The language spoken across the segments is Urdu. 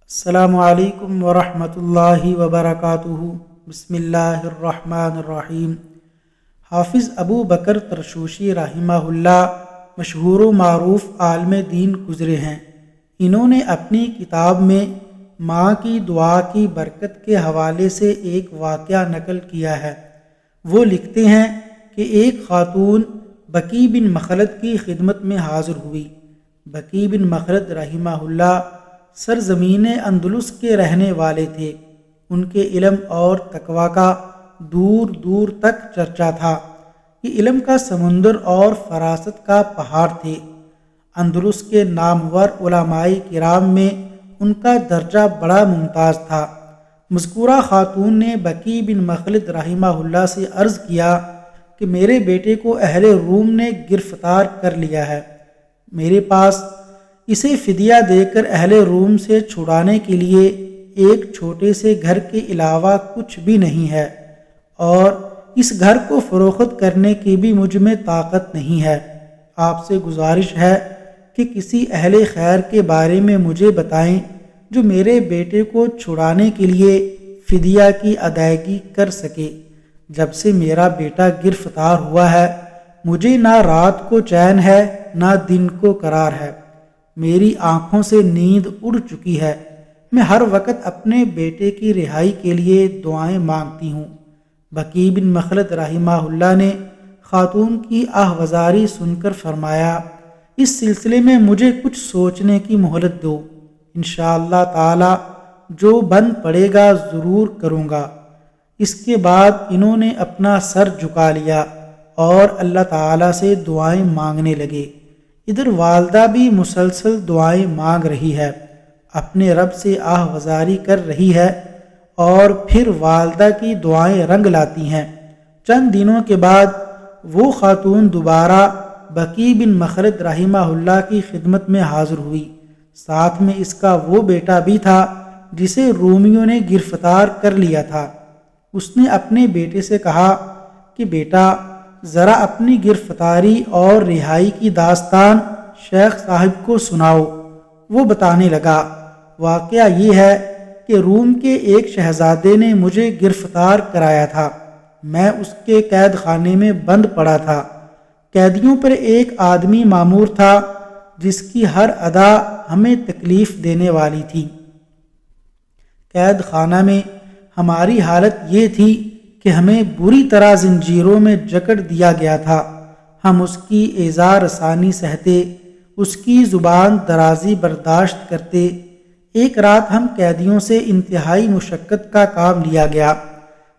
السلام علیکم ورحمۃ اللہ وبرکاتہ۔ بسم اللہ الرحمن الرحیم۔ حافظ ابو بکر ترشوشی رحمہ اللہ مشہور و معروف عالم دین گزرے ہیں۔ انہوں نے اپنی کتاب میں ماں کی دعا کی برکت کے حوالے سے ایک واقعہ نقل کیا ہے۔ وہ لکھتے ہیں کہ ایک خاتون بکی بن مخلد کی خدمت میں حاضر ہوئی۔ بکی بن مخلد رحمہ اللہ سرزمین اندلس کے رہنے والے تھے۔ ان کے علم اور تقوی کا دور دور تک چرچا تھا۔ یہ علم کا سمندر اور فراست کا پہاڑ تھے۔ اندلس کے نامور علماء کرام میں ان کا درجہ بڑا ممتاز تھا۔ مذکورہ خاتون نے بکی بن مخلد رحمہ اللہ سے عرض کیا کہ میرے بیٹے کو اہل روم نے گرفتار کر لیا ہے۔ میرے پاس اسے فدیہ دے کر اہل روم سے چھڑانے کے لیے ایک چھوٹے سے گھر کے علاوہ کچھ بھی نہیں ہے، اور اس گھر کو فروخت کرنے کی بھی مجھ میں طاقت نہیں ہے۔ آپ سے گزارش ہے کہ کسی اہل خیر کے بارے میں مجھے بتائیں جو میرے بیٹے کو چھڑانے کے لیے فدیہ کی ادائیگی کر سکے۔ جب سے میرا بیٹا گرفتار ہوا ہے مجھے نہ رات کو چین ہے نہ دن کو قرار ہے۔ میری آنکھوں سے نیند اڑ چکی ہے۔ میں ہر وقت اپنے بیٹے کی رہائی کے لیے دعائیں مانگتی ہوں۔ بکی بن مخلد رحمہ اللہ نے خاتون کی آہوازاری سن کر فرمایا، اس سلسلے میں مجھے کچھ سوچنے کی مہلت دو، انشاءاللہ تعالی جو بن پڑے گا ضرور کروں گا۔ اس کے بعد انہوں نے اپنا سر جھکا لیا اور اللہ تعالی سے دعائیں مانگنے لگے۔ ادھر والدہ بھی مسلسل دعائیں مانگ رہی ہے، اپنے رب سے آہوازاری کر رہی ہے، اور پھر والدہ کی دعائیں رنگ لاتی ہیں۔ چند دنوں کے بعد وہ خاتون دوبارہ بکی بن مخلد رحمہ اللہ کی خدمت میں حاضر ہوئی۔ ساتھ میں اس کا وہ بیٹا بھی تھا جسے رومیوں نے گرفتار کر لیا تھا۔ اس نے اپنے بیٹے سے کہا کہ بیٹا ذرا اپنی گرفتاری اور رہائی کی داستان شیخ صاحب کو سناؤ۔ وہ بتانے لگا، واقعہ یہ ہے کہ روم کے ایک شہزادے نے مجھے گرفتار کرایا تھا۔ میں اس کے قید خانے میں بند پڑا تھا۔ قیدیوں پر ایک آدمی مامور تھا جس کی ہر ادا ہمیں تکلیف دینے والی تھی۔ قید خانہ میں ہماری حالت یہ تھی کہ ہمیں بری طرح زنجیروں میں جکڑ دیا گیا تھا۔ ہم اس کی ایذا رسانی سہتے، اس کی زبان درازی برداشت کرتے۔ ایک رات ہم قیدیوں سے انتہائی مشقت کا کام لیا گیا۔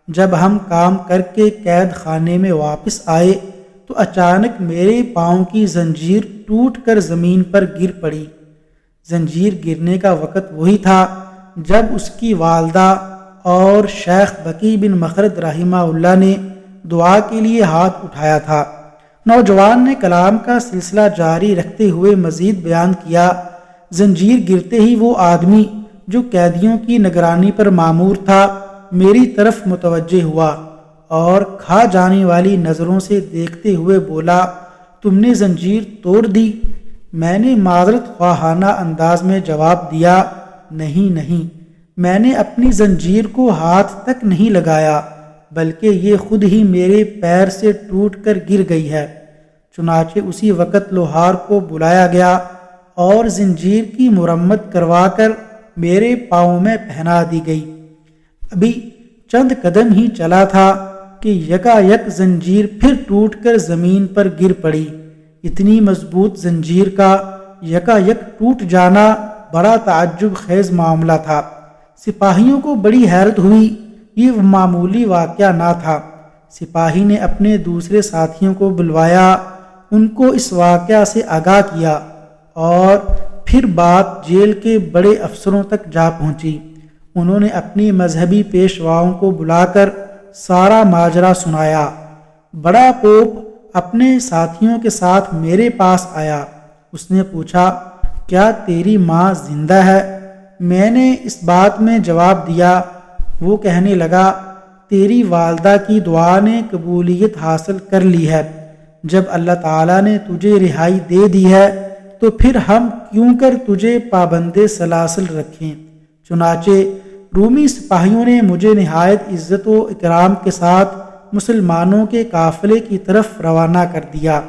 جب ہم کام کر کے قید خانے میں واپس آئے تو اچانک میرے پاؤں کی زنجیر ٹوٹ کر زمین پر گر پڑی۔ زنجیر گرنے کا وقت وہی تھا جب اس کی والدہ اور شیخ بکی بن مخلد رحمہ اللہ نے دعا کے لیے ہاتھ اٹھایا تھا۔ نوجوان نے کلام کا سلسلہ جاری رکھتے ہوئے مزید بیان کیا، زنجیر گرتے ہی وہ آدمی جو قیدیوں کی نگرانی پر مامور تھا میری طرف متوجہ ہوا اور کھا جانے والی نظروں سے دیکھتے ہوئے بولا، تم نے زنجیر توڑ دی؟ میں نے معذرت خواہانہ انداز میں جواب دیا، نہیں، میں نے اپنی زنجیر کو ہاتھ تک نہیں لگایا بلکہ یہ خود ہی میرے پیر سے ٹوٹ کر گر گئی ہے۔ چنانچہ اسی وقت لوہار کو بلایا گیا اور زنجیر کی مرمت کروا کر میرے پاؤں میں پہنا دی گئی۔ ابھی چند قدم ہی چلا تھا کہ یکا یک زنجیر پھر ٹوٹ کر زمین پر گر پڑی۔ اتنی مضبوط زنجیر کا یکا یک ٹوٹ جانا بڑا تعجب خیز معاملہ تھا۔ سپاہیوں کو بڑی حیرت ہوئی، یہ معمولی واقعہ نہ تھا۔ سپاہی نے اپنے دوسرے ساتھیوں کو بلوایا، ان کو اس واقعہ سے آگاہ کیا، اور پھر بات جیل کے بڑے افسروں تک جا پہنچی۔ انہوں نے اپنی مذہبی پیشواؤں کو بلا کر سارا ماجرا سنایا۔ بڑا پوپ اپنے ساتھیوں کے ساتھ میرے پاس آیا۔ اس نے پوچھا، کیا تیری ماں زندہ ہے؟ میں نے اس بات میں جواب دیا۔ وہ کہنے لگا، تیری والدہ کی دعا نے قبولیت حاصل کر لی ہے۔ جب اللہ تعالیٰ نے تجھے رہائی دے دی ہے تو پھر ہم کیوں کر تجھے پابند سلاسل رکھیں؟ چنانچہ رومی سپاہیوں نے مجھے نہایت عزت و اکرام کے ساتھ مسلمانوں کے قافلے کی طرف روانہ کر دیا،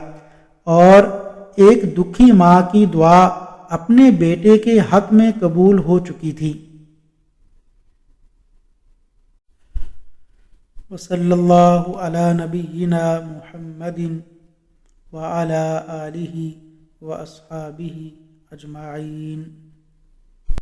اور ایک دکھی ماں کی دعا اپنے بیٹے کے حق میں قبول ہو چکی تھی۔ وصلی اللہ علی نبینا محمد وعلی آلہ واصحابہ اجمعین۔